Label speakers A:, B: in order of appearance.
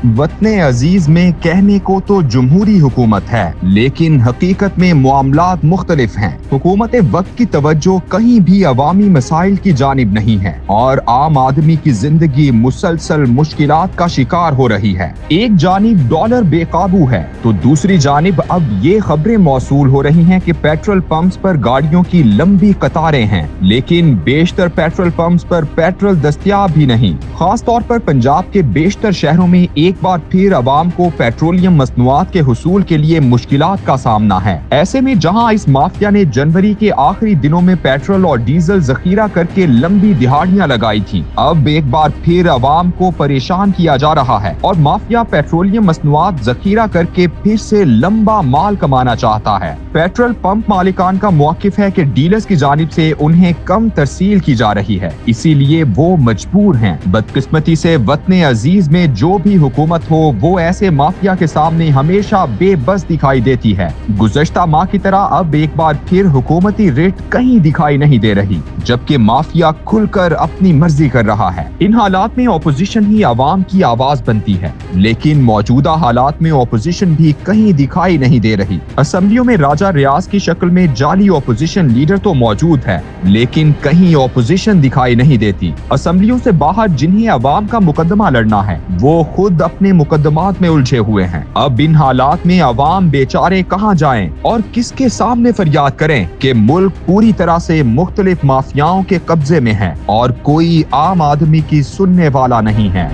A: वतन अजीज में कहने को तो जमहूरी हुकूमत है, लेकिन हकीकत में मामलात मुख्तलिफ हैं। हुकूमत वक्त की तवज्जो कहीं भी अवामी मसाइल की जानिब नहीं है और आम आदमी की जिंदगी मुसलसल मुश्किलात का शिकार हो रही है। एक जानिब डॉलर बेकाबू है तो दूसरी जानिब अब ये खबरें मौसूल हो रही हैं कि पेट्रोल पंप्स पर गाड़ियों की लंबी कतारें हैं, लेकिन बेशतर पेट्रोल पंप्स पर पेट्रोल दस्तयाब ही नहीं। खास तौर पर पंजाब के बेशतर शहरों में एक बार फिर अवाम को पेट्रोलियम मसनूआत के हुसूल के लिए मुश्किलात का सामना है। ऐसे में जहां इस माफिया ने जनवरी के आखिरी दिनों में पेट्रोल और डीजल जखीरा करके लंबी दिहाड़ियां लगाई थी, अब एक बार फिर अवाम को परेशान किया जा रहा है और माफिया पेट्रोलियम मसनूआत जखीरा करके फिर से लंबा माल कमाना चाहता है। पेट्रोल पंप मालिकान का मौकिफ है कि डीलर्स की जानिब से उन्हें कम तरसील की जा रही है, इसीलिए वो मजबूर हैं। बदकिस्मती से वतन अजीज में जो भी हुकूमत हो वो ऐसे माफिया के सामने हमेशा बेबस दिखाई देती है। गुज़श्ता माह की तरह अब एक बार फिर हुकूमती रेट कहीं दिखाई नहीं दे रही, जबकि माफिया खुलकर अपनी मर्जी कर रहा है। इन हालात में ऑपोजिशन ही आवाम की आवाज बनती है, लेकिन मौजूदा हालात में ऑपोजिशन भी कहीं दिखाई नहीं दे रही। असेंबलियों में राजा रियाज की शक्ल में जाली ऑपोजिशन लीडर तो मौजूद है, लेकिन कहीं ऑपोजिशन दिखाई नहीं देती। असेंबलियों से बाहर जिन्हें अवाम का मुकदमा लड़ना है वो खुद अपने मुकदमात में उलझे हुए हैं। अब इन हालात में अवाम बेचारे कहां जाएं और किसके सामने फरियाद करें कि मुल्क पूरी तरह से मुख्तलिफ माफियाओं के कब्जे में है और कोई आम आदमी की सुनने वाला नहीं है।